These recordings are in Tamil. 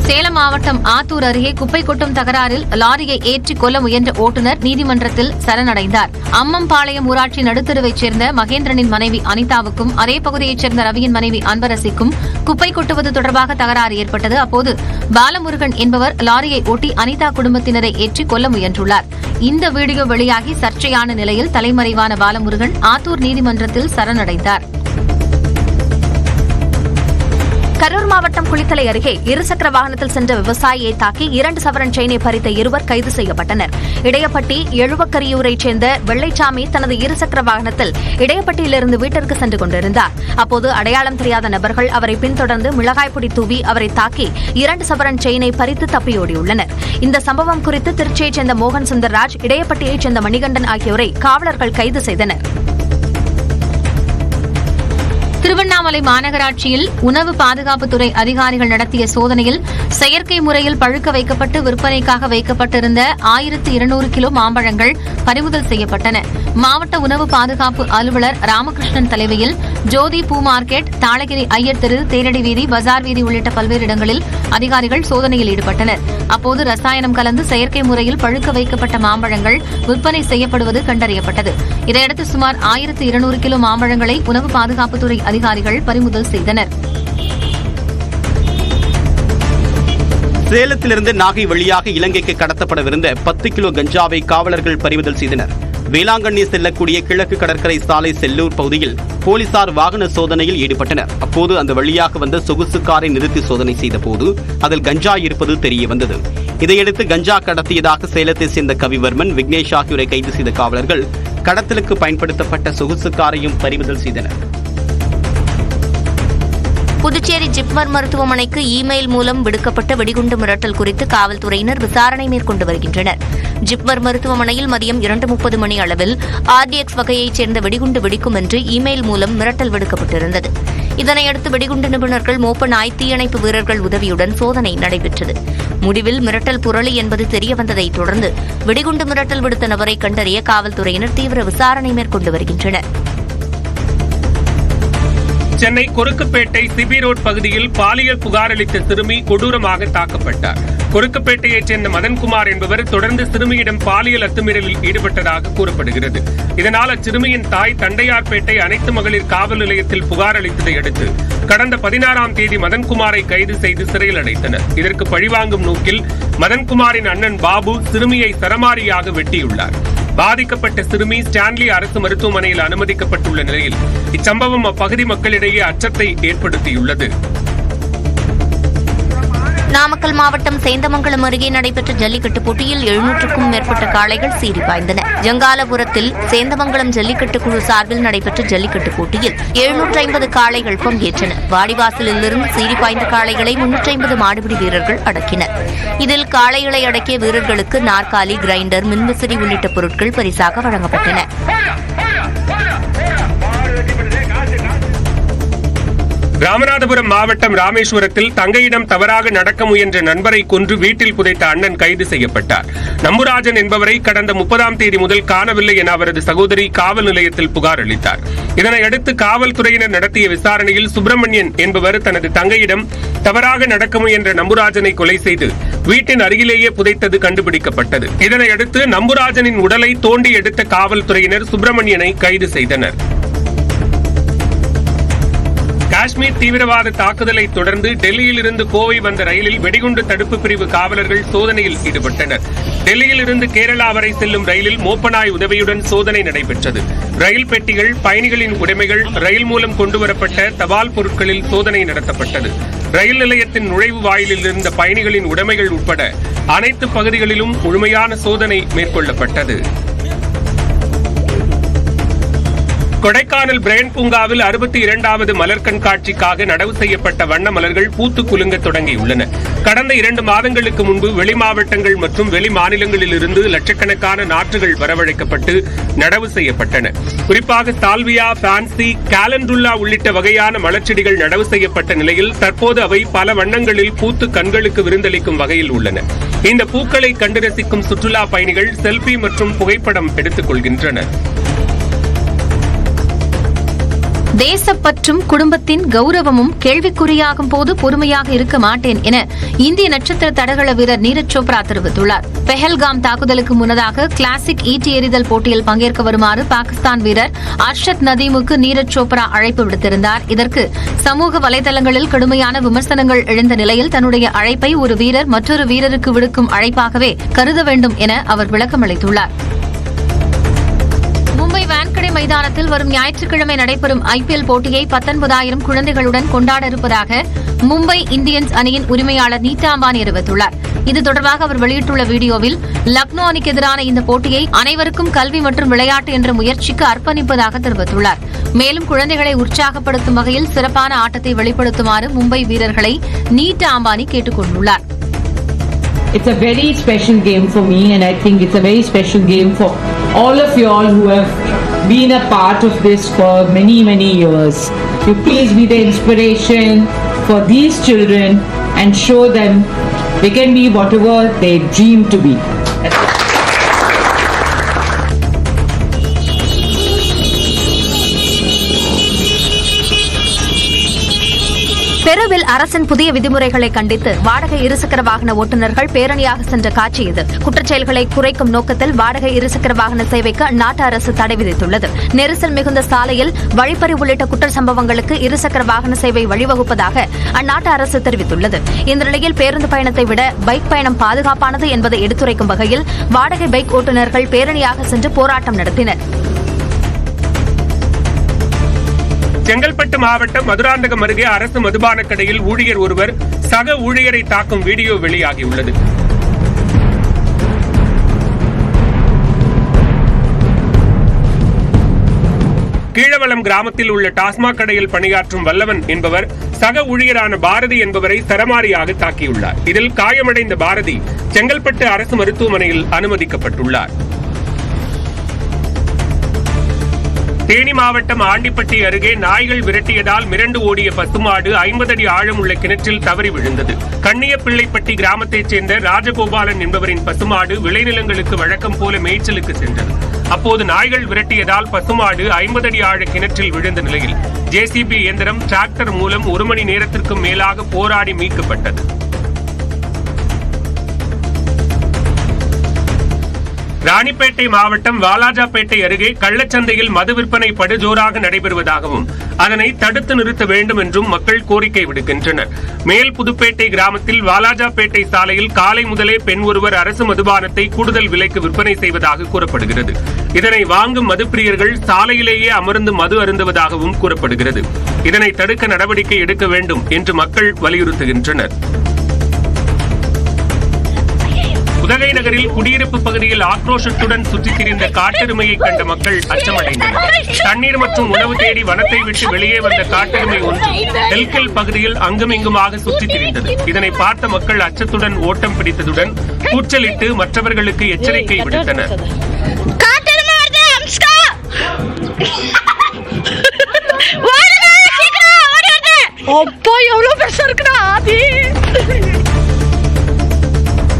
சேலம் மாவட்டம் ஆத்தூர் அருகே குப்பை கொட்டும் தகராறில் லாரியை ஏற்றி கொல்ல முயன்ற ஓட்டுநர் நீதிமன்றத்தில் சரணடைந்தார். அம்மம்பாளையம் ஊராட்சி நடுத்தருவைச் சேர்ந்த மகேந்திரனின் மனைவி அனிதாவுக்கும் அதே பகுதியைச் சேர்ந்த ரவியின் மனைவி அன்பரசிக்கும் குப்பை கொட்டுவது தொடர்பாக தகராறு ஏற்பட்டது. அப்போது பாலமுருகன் என்பவர் லாரியை ஓட்டி அனிதா குடும்பத்தினரை ஏற்றி கொல்ல முயன்றுள்ளார். இந்த வீடியோ வெளியாகி சர்ச்சையான நிலையில் தலைமறைவான பாலமுருகன் ஆத்தூர் நீதிமன்றத்தில் சரணடைந்தார். கரூர் மாவட்டம் குளித்தலை அருகே இருசக்கர வாகனத்தில் சென்ற விவசாயியை தாக்கி 2 சவரன் செயினை பறித்த 2 கைது செய்யப்பட்டனர். இடையப்பட்டி எழுவக்கரியூரைச் சேர்ந்த வெள்ளைச்சாமி தனது இருசக்கர வாகனத்தில் இடையப்பட்டியிலிருந்து வீட்டிற்கு சென்று கொண்டிருந்தார். அப்போது அடையாளம் தெரியாத நபர்கள் அவரை பின்தொடர்ந்து மிளகாய்பொடி தூவி அவரை தாக்கி 2 சவரன் செயினை பறித்து தப்பியோடியுள்ளனர். இந்த சம்பவம் குறித்து திருச்சியைச் சேர்ந்த மோகன் சுந்தர்ராஜ், இடையப்பட்டியைச் சேர்ந்த மணிகண்டன் ஆகியோரை காவலர்கள் கைது செய்தனர். திருவண்ணாமலை மாநகராட்சியில் உணவு பாதுகாப்புத்துறை அதிகாரிகள் நடத்திய சோதனையில் செயற்கை முறையில் பழுக்க வைக்கப்பட்டு விற்பனைக்காக வைக்கப்பட்டிருந்த 1200 கிலோ மாம்பழங்கள் பறிமுதல் செய்யப்பட்டன. மாவட்ட உணவு பாதுகாப்பு அலுவலர் ராமகிருஷ்ணன் தலைமையில் ஜோதி பூ மார்க்கெட், தாளகிரி ஐயர் தெரு, தேரடி வீதி, பஜார் வீதி உள்ளிட்ட பல்வேறு இடங்களில் அதிகாரிகள் சோதனையில் ஈடுபட்டனர். அப்போது ரசாயனம் கலந்து செயற்கை முறையில் பழுக்க வைக்கப்பட்ட மாம்பழங்கள் விற்பனை செய்யப்படுவது கண்டறியப்பட்டது. இதையடுத்து சுமார் 1200 கிலோ மாம்பழங்களை உணவு பாதுகாப்புத்துறை அதிகாரிகள் பறிமுதல் செய்தனர். சேலத்திலிருந்து நாகை வழியாக இலங்கைக்கு கடத்தப்படவிருந்த 10 கிலோ கஞ்சாவை காவலர்கள் பறிமுதல் செய்தனர். வேளாங்கண்ணி செல்லக்கூடிய கிழக்கு கடற்கரை சாலை செல்லூர் பகுதியில் போலீசார் வாகன சோதனையில் ஈடுபட்டனர். அப்போது அந்த வழியாக வந்த சொகுசு காரை நிறுத்தி சோதனை செய்த போது அதில் கஞ்சா இருப்பது தெரியவந்தது. இதையடுத்து கஞ்சா கடத்தியதாக சேலத்தை சேர்ந்த கவிவர்மன், விக்னேஷ் ஆகியோரை கைது செய்த காவலர்கள் கடத்தலுக்கு பயன்படுத்தப்பட்ட சொகுசு காரையும் பறிமுதல் செய்தனர். புதுச்சேரி ஜிப்மர் மருத்துவமனைக்கு இமெயில் மூலம் விடுக்கப்பட்ட வெடிகுண்டு மிரட்டல் குறித்து காவல்துறையினர் விசாரணை மேற்கொண்டு வருகின்றனர். ஜிப்மர் மருத்துவமனையில் மதியம் 2:30 மணி அளவில் RDX வகையைச் சேர்ந்த வெடிகுண்டு வெடிக்கும் என்று இமெயில் மூலம் மிரட்டல் விடுக்கப்பட்டிருந்தது. இதனையடுத்து வெடிகுண்டு நிபுணர்கள், மோப்ப நாய், தீயணைப்பு வீரர்கள் உதவியுடன் சோதனை நடைபெற்றது. முடிவில் மிரட்டல் புரளி என்பது தெரியவந்ததைத் தொடர்ந்து வெடிகுண்டு மிரட்டல் விடுத்த நபரை கண்டறிய காவல்துறையினர் தீவிர விசாரணை மேற்கொண்டு வருகின்றனர். சென்னை கொருக்குப்பேட்டை சிபி ரோட் பகுதியில் பாலியல் புகார் அளித்த சிறுமி கொடூரமாக தாக்கப்பட்டார். கொருக்குப்பேட்டையைச் சேர்ந்த மதன்குமார் என்பவர் தொடர்ந்து சிறுமியிடம் பாலியல் அத்துமீறலில் ஈடுபட்டதாக கூறப்படுகிறது. இதனால் அச்சிறுமியின் தாய் தண்டையார்பேட்டை அனைத்து மகளிர் காவல் நிலையத்தில் புகார் அளித்ததை அடுத்து கடந்த 16ஆம் தேதி மதன்குமாரை கைது செய்து சிறையில் அடைத்தனர். இதற்கு பழிவாங்கும் நோக்கில் மதன்குமாரின் அண்ணன் பாபு சிறுமியை சரமாரியாக வெட்டியுள்ளார். பாதிக்கப்பட்ட சிறுமி ஸ்டான்லி அரசு மருத்துவமனையில் அனுமதிக்கப்பட்டுள்ள நிலையில் இச்சம்பவம் அப்பகுதி மக்களிடையே அச்சத்தை ஏற்படுத்தியுள்ளது. நாமக்கல் மாவட்டம் சேந்தமங்கலம் அருகே நடைபெற்ற ஜல்லிக்கட்டு போட்டியில் 700க்கும் மேற்பட்ட காளைகள் சீறி பாய்ந்தன. ஜங்காலபுரத்தில் சேந்தமங்கலம் ஜல்லிக்கட்டு குழு சார்பில் நடைபெற்ற ஜல்லிக்கட்டு போட்டியில் 750 காளைகள் பங்கேற்றன. வாடிவாசலிலிருந்து சீறி பாய்ந்த காளைகளை 350 மாடுபிடி வீரர்கள் அடக்கினர். இதில் காளைகளை அடக்கிய வீரர்களுக்கு நாற்காலி, கிரைண்டர், மின்விசிறி உள்ளிட்ட பொருட்கள் பரிசாக வழங்கப்பட்டன. ராமநாதபுரம் மாவட்டம் ராமேஸ்வரத்தில் தங்கையிடம் தவறாக நடக்க முயன்ற நண்பரை கொன்று வீட்டில் புதைத்த அண்ணன் கைது செய்யப்பட்டார். நம்புராஜன் என்பவரை கடந்த 30ஆம் தேதி முதல் காணவில்லை என அவரது சகோதரி காவல் நிலையத்தில் புகார் அளித்தார். இதனையடுத்து காவல்துறையினர் நடத்திய விசாரணையில் சுப்பிரமணியன் என்பவர் தனது தங்கையிடம் தவறாக நடக்க முயன்ற நம்புராஜனை கொலை செய்து வீட்டின் அருகிலேயே புதைத்தது கண்டுபிடிக்கப்பட்டது. இதனையடுத்து நம்புராஜனின் உடலை தோண்டி எடுத்த காவல்துறையினர் சுப்பிரமணியனை கைது செய்தனர். காஷ்மீர் தீவிரவாத தாக்குதலை தொடர்ந்து டெல்லியில் இருந்து கோவை வந்த ரயிலில் வெடிகுண்டு தடுப்பு பிரிவு காவலர்கள் சோதனையில் ஈடுபட்டனர். டெல்லியில் இருந்து கேரளா வரை செல்லும் ரயிலில் மோப்பநாய் உதவியுடன் சோதனை நடைபெற்றது. ரயில் பெட்டிகள், பயணிகளின் உடைமைகள், ரயில் மூலம் கொண்டுவரப்பட்ட தபால் பொருட்களில் சோதனை நடத்தப்பட்டது. ரயில் நிலையத்தின் நுழைவு வாயிலில் இருந்த பயணிகளின் உடைமைகள் உட்பட அனைத்து பகுதிகளிலும் முழுமையான சோதனை மேற்கொள்ளப்பட்டது. கொடைக்கானல் பிரைன் பூங்காவில் 62வது மலர் கண்காட்சிக்காக நடவு செய்யப்பட்ட வண்ண மலர்கள் பூத்து குலுங்க தொடங்கியுள்ளன. கடந்த 2 மாதங்களுக்கு முன்பு வெளி மாவட்டங்கள் மற்றும் வெளி மாநிலங்களில் இருந்து லட்சக்கணக்கான நாற்றுகள் வரவழைக்கப்பட்டு நடவு செய்யப்பட்டன. குறிப்பாக சால்வியா, பான்சி, காலண்டுல்லா உள்ளிட்ட வகையான மலர்ச்செடிகள் நடவு செய்யப்பட்ட நிலையில் தற்போது அவை பல வண்ணங்களில் பூத்து கண்களுக்கு விருந்தளிக்கும் வகையில் உள்ளன. இந்த பூக்களை கண்டு ரசிக்கும் சுற்றுலா பயணிகள் செல்பி மற்றும் புகைப்படம் எடுத்துக் கொள்கின்றனர். தேசப்பற்றும் குடும்பத்தின் கௌரவமும் கேள்விக்குறியாகும் போது பொறுமையாக இருக்க மாட்டேன் என இந்திய நட்சத்திர தடகள வீரர் நீரஜ் சோப்ரா தெரிவித்துள்ளார். பெஹல்காம் தாக்குதலுக்கு முன்னதாக கிளாசிக் ஈட்டி எறிதல் போட்டியில் பங்கேற்க வருமாறு பாகிஸ்தான் வீரர் அர்ஷத் நதீமுக்கு நீரஜ் சோப்ரா அழைப்பு விடுத்திருந்தார். இதற்கு சமூக வலைதளங்களில் கடுமையான விமர்சனங்கள் எழுந்த நிலையில் தன்னுடைய அழைப்பை ஒரு வீரர் மற்றொரு வீரருக்கு விடுக்கும் அழைப்பாகவே கருத வேண்டும் என அவர் விளக்கமளித்துள்ளார். மும்பை வான்கடே மைதானத்தில் வரும் ஞாயிற்றுக்கிழமை நடைபெறும் ஐபிஎல் போட்டியை 19,000 குழந்தைகளுடன் கொண்டாட இருப்பதாக மும்பை இந்தியன்ஸ் அணியின் உரிமையாளர் நீதா அம்பானி அறிவித்துள்ளார். இது தொடர்பாக அவர் வெளியிட்டுள்ள வீடியோவில் லக்னோ அணிக்கு எதிரான இந்த போட்டியை அனைவருக்கும் கல்வி மற்றும் விளையாட்டு என்ற முயற்சிக்கு அர்ப்பணிப்பதாக தெரிவித்துள்ளார். மேலும் குழந்தைகளை உற்சாகப்படுத்தும் வகையில் சிறப்பான ஆட்டத்தை வெளிப்படுத்துமாறு மும்பை வீரர்களை நீதா அம்பானி கேட்டுக் கொண்டுள்ளார். It's a very special game for me, and I think it's a very special game for all of you all who have been a part of this for many, many years. You please be the inspiration for these children and show them they can be whatever they dream to be. பெருவில் அரசின் புதிய விதிமுறைகளை கண்டித்து வாடகை இருசக்கர வாகன ஓட்டுநர்கள் பேரணியாக சென்ற காட்சி இது. குற்றச்செயல்களை குறைக்கும் நோக்கத்தில் வாடகை இருசக்கர வாகன சேவைக்கு அந்நாட்டு அரசு தடை விதித்துள்ளது. நெரிசல் மிகுந்த சாலையில் வழிப்பறி உள்ளிட்ட குற்ற சம்பவங்களுக்கு இருசக்கர வாகன சேவை வழிவகுப்பதாக அந்நாட்டு அரசு தெரிவித்துள்ளது. இந்த நிலையில் பேருந்து பயணத்தை விட பைக் பயணம் பாதுகாப்பானது என்பதை எடுத்துரைக்கும் வகையில் வாடகை பைக் ஓட்டுநர்கள் பேரணியாக சென்று போராட்டம் நடத்தினர். செங்கல்பட்டு மாவட்டம் மதுராந்தகம் அருகே அரசு மதுபான கடையில் ஊழியர் ஒருவர் சக ஊழியரை தாக்கும் வீடியோ வெளியாகியுள்ளது. கீழவளம் கிராமத்தில் உள்ள டாஸ்மாக் கடையில் பணியாற்றும் வல்லவன் என்பவர் சக ஊழியரான பாரதி என்பவரை சரமாரியாக தாக்கியுள்ளார். இதில் காயமடைந்த பாரதி செங்கல்பட்டு அரசு மருத்துவமனையில் அனுமதிக்கப்பட்டுள்ளார். தேனி மாவட்டம் ஆண்டிப்பட்டி அருகே நாய்கள் விரட்டியதால் மிரண்டு ஓடிய பசுமாடு 50 அடி ஆழம் உள்ள கிணற்றில் தவறி விழுந்தது. கண்ணியப்பிள்ளைப்பட்டி கிராமத்தைச் சேர்ந்த ராஜகோபாலன் என்பவரின் பசுமாடு விளைநிலங்களுக்கு வழக்கம் போல மேய்ச்சலுக்கு சென்றது. அப்போது நாய்கள் விரட்டியதால் பசுமாடு 50 அடி ஆழ கிணற்றில் விழுந்த நிலையில் ஜேசிபி இயந்திரம் டிராக்டர் மூலம் 1 மணி நேரத்திற்கும் மேலாக போராடி மீட்கப்பட்டது. ராணிப்பேட்டை மாவட்டம் வாலாஜாப்பேட்டை அருகே கள்ளச்சந்தையில் மது விற்பனை படுஜோராக நடைபெறுவதாகவும் அதனை தடுத்து நிறுத்த வேண்டும் என்றும் மக்கள் கோரிக்கை விடுக்கின்றனர். மேல் புதுப்பேட்டை கிராமத்தில் வாலாஜாப்பேட்டை சாலையில் காலை முதலே பெண் ஒருவர் அரசு மதுபானத்தை கூடுதல் விலைக்கு விற்பனை செய்வதாக கூறப்படுகிறது. இதனை வாங்கும் மதுப்பிரியர்கள் சாலையிலேயே அமர்ந்து மது அருந்துவதாகவும் கூறப்படுகிறது. இதனை தடுக்க நடவடிக்கை எடுக்க வேண்டும் என்று மக்கள் வலியுறுத்துகின்றனர். உதகை நகரில் குடியிருப்பு பகுதியில் ஆக்ரோஷத்துடன் சுற்றித் திரிந்த காட்டெருமையை கண்ட மக்கள் அச்சமடைந்தனர். தண்ணீர் மற்றும் உணவு தேடி வனத்தை விட்டு வெளியே வந்த காட்டெருமை ஒன்று எல்கெல் பகுதியில் அங்குமிங்குமாக சுற்றித் திரிந்தது. இதனை பார்த்த மக்கள் அச்சத்துடன் ஓட்டம் பிடித்ததுடன் கூச்சலிட்டு மற்றவர்களுக்கு எச்சரிக்கை விடுத்தனர்.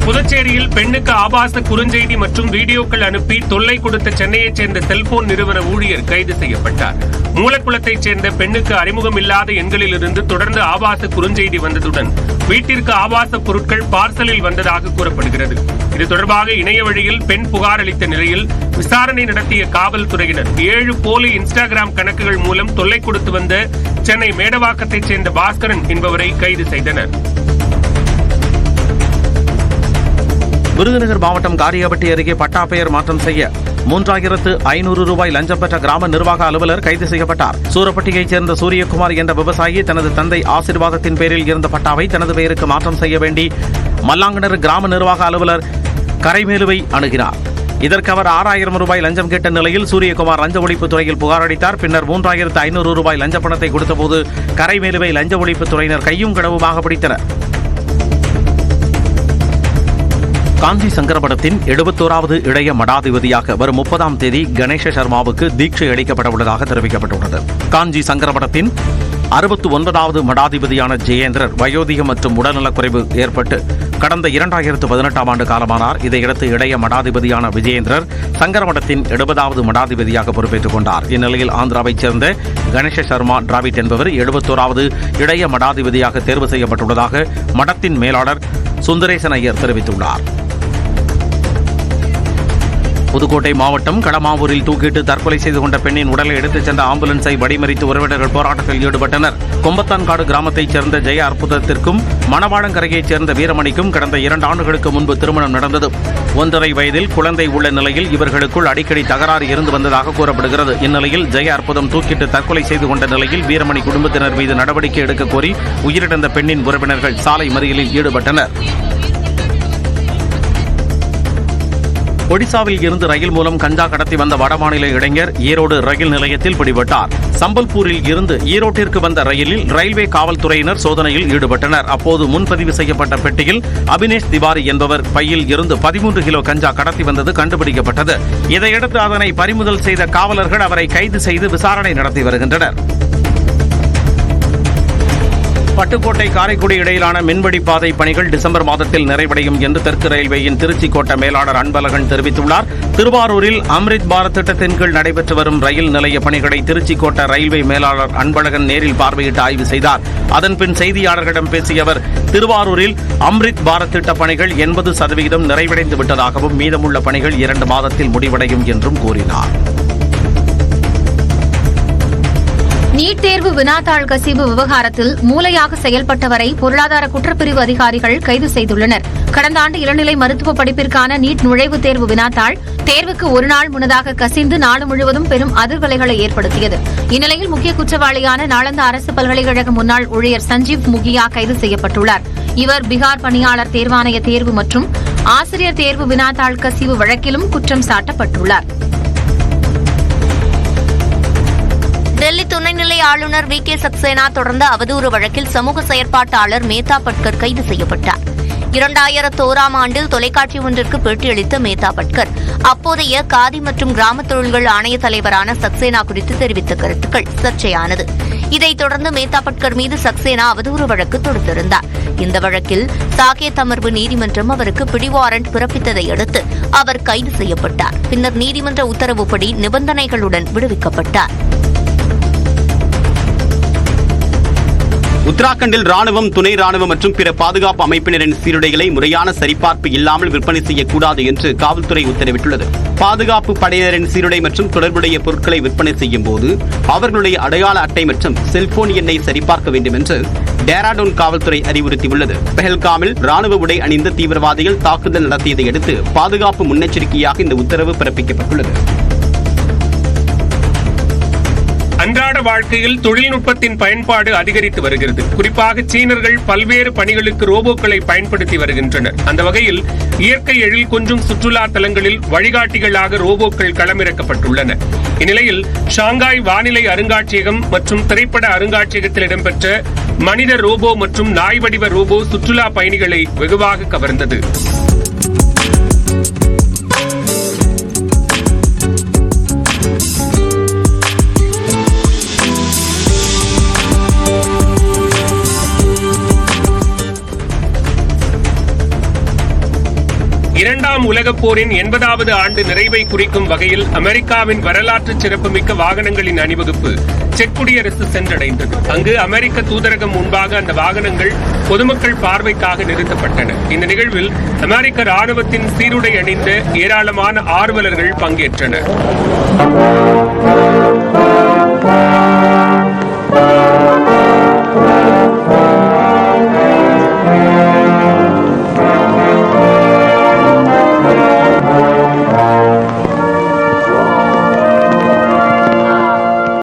புதுச்சேரியில் பெண்ணுக்கு ஆபாச குறுஞ்செய்தி மற்றும் வீடியோக்கள் அனுப்பி தொல்லை கொடுத்த சென்னையைச் சேர்ந்த செல்போன் நிறுவன ஊழியர் கைது செய்யப்பட்டார். மூலக்குளத்தைச் சேர்ந்த பெண்ணுக்கு அறிமுகம் இல்லாத எண்களிலிருந்து தொடர்ந்து ஆபாச குறுஞ்செய்தி வந்ததுடன் வீட்டிற்கு ஆபாச பொருட்கள் பார்சலில் வந்ததாக கூறப்படுகிறது. இது தொடர்பாக இணைய வழியில் பெண் புகார் அளித்த நிலையில் விசாரணை நடத்திய காவல்துறையினர் 7 போலி இன்ஸ்டாகிராம் கணக்குகள் மூலம் தொல்லை கொடுத்து வந்த சென்னை மேடவாக்கத்தைச் சேர்ந்த பாஸ்கரன் என்பவரை கைது செய்தனர். விருதுநகர் மாவட்டம் காரியாபட்டி அருகே பட்டா பெயர் மாற்றம் செய்ய 3,500 ரூபாய் லஞ்சம் பெற்ற கிராம நிர்வாக அலுவலர் கைது செய்யப்பட்டார். சூரப்பட்டியைச் சேர்ந்த சூரியகுமார் என்ற விவசாயி தனது தந்தை ஆசீர்வாதத்தின் பேரில் இருந்த பட்டாவை தனது பெயருக்கு மாற்றம் செய்ய வேண்டி மல்லாங்கனர் கிராம நிர்வாக அலுவலர் கரைமேலுவை அணுகினார். இதற்கு அவர் 6,000 ரூபாய் லஞ்சம் கேட்ட நிலையில் சூரியகுமார் லஞ்ச ஒழிப்புத் துறையில் புகார் அளித்தார். பின்னர் 3,500 ரூபாய் லஞ்ச பணத்தை கொடுத்தபோது கரைமேலுவை லஞ்ச ஒழிப்புத் துறையினர் கையும் களவுமாக பிடித்தனர். காஞ்சி சங்கரமடத்தின் 71வது இளைய மடாதிபதியாக வரும் 30ஆம் தேதி கணேச சர்மாவுக்கு தீட்சை அளிக்கப்பட உள்ளதாக தெரிவிக்கப்பட்டுள்ளது. காஞ்சி சங்கரமடத்தின் 69வது மடாதிபதியான ஜெயேந்திரர் வயோதிகம் மற்றும் உடல்நலக்குறைவு ஏற்பட்டு கடந்த 2018ஆம் ஆண்டு காலமானார். இதையடுத்து இளைய மடாதிபதியான விஜயேந்திரர் சங்கரமடத்தின் 70வது மடாதிபதியாக பொறுப்பேற்றுக் கொண்டார். இந்நிலையில் ஆந்திராவைச் சேர்ந்த கணேஷ சர்மா டிராவிட் என்பவர் 71வது இளைய மடாதிபதியாக தேர்வு செய்யப்பட்டுள்ளதாக மடத்தின் மேலாளர் சுந்தரேசன் ஐயர் தெரிவித்துள்ளார். புதுக்கோட்டை மாவட்டம் களமாவூரில் தூக்கிட்டு தற்கொலை செய்து கொண்ட பெண்ணின் உடலை எடுத்துச் சென்ற ஆம்புலன்ஸை வடிமறித்து உறவினர்கள் போராட்டத்தில் ஈடுபட்டனர். கொம்பத்தான்காடு கிராமத்தைச் சேர்ந்த ஜெய அற்புதத்திற்கும் மணவாளங்கரையைச் சேர்ந்த வீரமணிக்கும் கடந்த 2 ஆண்டுகளுக்கு முன்பு திருமணம் நடந்தது. 1.5 வயதில் குழந்தை உள்ள நிலையில் இவர்களுக்குள் அடிக்கடி தகராறு இருந்து வந்ததாக கூறப்படுகிறது. இந்நிலையில் ஜெய அற்புதம் தூக்கிட்டு தற்கொலை செய்து கொண்ட நிலையில் வீரமணி குடும்பத்தினர் மீது நடவடிக்கை எடுக்க கோரி உயிரிழந்த பெண்ணின் உறவினர்கள் சாலை மறியலில் ஈடுபட்டனர். ஒடிசாவில் இருந்து ரயில் மூலம் கஞ்சா கடத்தி வந்த வடமாநில இளைஞர் ஈரோடு ரயில் நிலையத்தில் பிடிபட்டார். சம்பல்பூரில் இருந்து ஈரோட்டிற்கு வந்த ரயிலில் ரயில்வே காவல்துறையினர் சோதனையில் ஈடுபட்டனர். அப்போது முன்பதிவு செய்யப்பட்ட பெட்டியில் அபினேஷ் திவாரி என்பவர் பையில் இருந்து 13 கிலோ கஞ்சா கடத்தி வந்தது கண்டுபிடிக்கப்பட்டது. இதையடுத்து அதனை பறிமுதல் செய்த காவலர்கள் அவரை கைது செய்து விசாரணை நடத்தி வருகின்றனர். பட்டுக்கோட்டை காரைக்குடி இடையிலான மின்வழி பாதை பணிகள் டிசம்பர் மாதத்தில் நிறைவடையும் என்று தெற்கு ரயில்வேயின் திருச்சி கோட்ட மேலாளர் அன்பழகன் தெரிவித்துள்ளார். திருவாரூரில் அம்ரித் பாரத் திட்டத்தின் கீழ் நடைபெற்று வரும் ரயில் நிலைய பணிகளை திருச்சி கோட்ட ரயில்வே மேலாளர் அன்பழகன் நேரில் பார்வையிட்டு ஆய்வு செய்தார். அதன்பின் செய்தியாளர்களிடம் பேசிய அவர், திருவாரூரில் அம்ரித் பாரத் திட்ட பணிகள் 80% நிறைவடைந்து விட்டதாகவும் மீதமுள்ள பணிகள் 2 மாதத்தில் முடிவடையும் என்றும் கூறினார். நீட் தேர்வு வினாத்தாள் கசிவு விவகாரத்தில் மூளையாக செயல்பட்டவரை பொருளாதார குற்றப்பிரிவு அதிகாரிகள் கைது செய்துள்ளனர். கடந்த ஆண்டு இளநிலை மருத்துவ படிப்பிற்கான நீட் நுழைவுத் தேர்வு வினாத்தாள் தேர்வுக்கு ஒரு நாள் முன்னதாக கசிந்து நாடு முழுவதும் பெரும் அதிர்வலைகளை ஏற்படுத்தியது. இந்நிலையில் முக்கிய குற்றவாளியான நாளந்தா அரசு பல்கலைக்கழக முன்னாள் ஊழியர் சஞ்சீவ் முகியா கைது செய்யப்பட்டுள்ளார். இவர் பீகார் பணியாளர் தேர்வாணைய தேர்வு மற்றும் ஆசிரியர் தேர்வு வினாத்தாள் கசிவு வழக்கிலும் குற்றம் சாட்டப்பட்டுள்ளார். டெல்லி துணைநிலை ஆளுநர் வி.கே. சக்சேனா தொடர்ந்த அவதூறு வழக்கில் சமூக செயற்பாட்டாளர் மேதா பட்கர் கைது செய்யப்பட்டார். 2001ஆம் ஆண்டில் தொலைக்காட்சி ஒன்றிற்கு பேட்டியளித்த மேதா பட்கர் அப்போதைய காதி மற்றும் கிராம தொழில்கள் ஆணைய தலைவரான சக்சேனா குறித்து தெரிவித்த கருத்துக்கள் சர்ச்சையானது. இதைத் தொடர்ந்து மேதா பட்கர் மீது சக்சேனா அவதூறு வழக்கு தொடுத்திருந்தார். இந்த வழக்கில் சாகேத் அமர்வு நீதிமன்றம் அவருக்கு பிடிவாரண்ட் பிறப்பித்ததை அடுத்து அவர் கைது செய்யப்பட்டார். பின்னர் நீதிமன்ற உத்தரவுப்படி நிபந்தனைகளுடன் விடுவிக்கப்பட்டார். உத்தராகண்டில் ராணுவம், துணை ராணுவம் மற்றும் பிற பாதுகாப்பு அமைப்பினரின் சீருடைகளை முறையான சரிபார்ப்பு இல்லாமல் விற்பனை செய்யக்கூடாது என்று காவல்துறை உத்தரவிட்டுள்ளது. பாதுகாப்பு படையினரின் சீருடை மற்றும் தொடர்புடைய பொருட்களை விற்பனை செய்யும் போது அவர்களுடைய அடையாள அட்டை மற்றும் செல்போன் எண்ணை சரிபார்க்க வேண்டும் என்று டேராடூன் காவல்துறை அறிவுறுத்தியுள்ளது. பெஹல்காமில் ராணுவ உடை அணிந்த தீவிரவாதிகள் தாக்குதல் நடத்தியதை அடுத்து பாதுகாப்பு முன்னெச்சரிக்கையாக இந்த உத்தரவு பிறப்பிக்கப்பட்டுள்ளது. அன்றாட வாழ்க்கையில் தொழில்நுட்பத்தின் பயன்பாடு அதிகரித்து வருகிறது. குறிப்பாக சீனர்கள் பல்வேறு பணிகளுக்கு ரோபோக்களை பயன்படுத்தி வருகின்றனர். அந்த வகையில் இயற்கை எழில் கொஞ்சும் சுற்றுலா தலங்களில் வழிகாட்டிகளாக ரோபோக்கள் களமிறக்கப்பட்டுள்ளன. இந்நிலையில் ஷாங்காய் வானிலை அருங்காட்சியகம் மற்றும் திரைப்பட அருங்காட்சியகத்தில் இடம்பெற்ற மனித ரோபோ மற்றும் நாய் வடிவ ரோபோ சுற்றுலா பயணிகளை வெகுவாக கவர்ந்தது. இரண்டாம் உலகப் போரின் 80வது ஆண்டு நிறைவை குறிக்கும் வகையில் அமெரிக்காவின் வரலாற்று சிறப்புமிக்க வாகனங்களின் அணிவகுப்பு செக் குடியரசு சென்றடைந்தது. அங்கு அமெரிக்க தூதரகம் முன்பாக அந்த வாகனங்கள் பொதுமக்கள் பார்வைக்காக நிறுத்தப்பட்டன. இந்த நிகழ்வில் அமெரிக்க ராணுவத்தின் சீருடை அணிந்த ஏராளமான ஆர்வலர்கள் பங்கேற்றனர்.